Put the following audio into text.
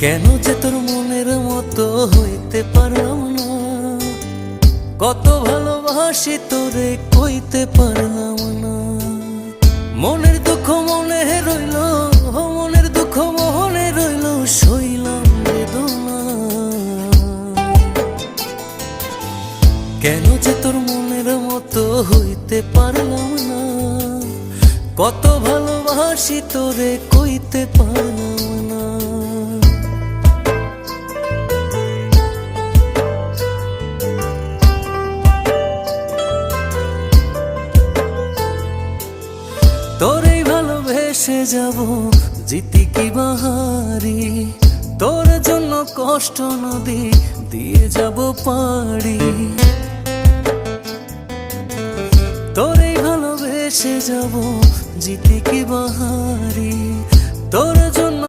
কেন যে তোর মনের মতো হইতে পারলাম না, কত ভালোবাসি তোরে কইতে পারলাম না। মনের দুঃখ মনে রইল, মনের দুঃখ মনে রইল, সইলাম বেদনা। কেন যে তোর মনের মতো হইতে পারলাম না, কত ভালোবাসি তোরে কইতে পারলাম না। তোরেই ভালোবেসে যাব জিতি কি বাহারি, তোর জন্য কষ্ট নদী দিয়ে যাব পাড়ি। তোরেই ভালোবেসে যাব জিতি কি বাহারি, তোর জন্য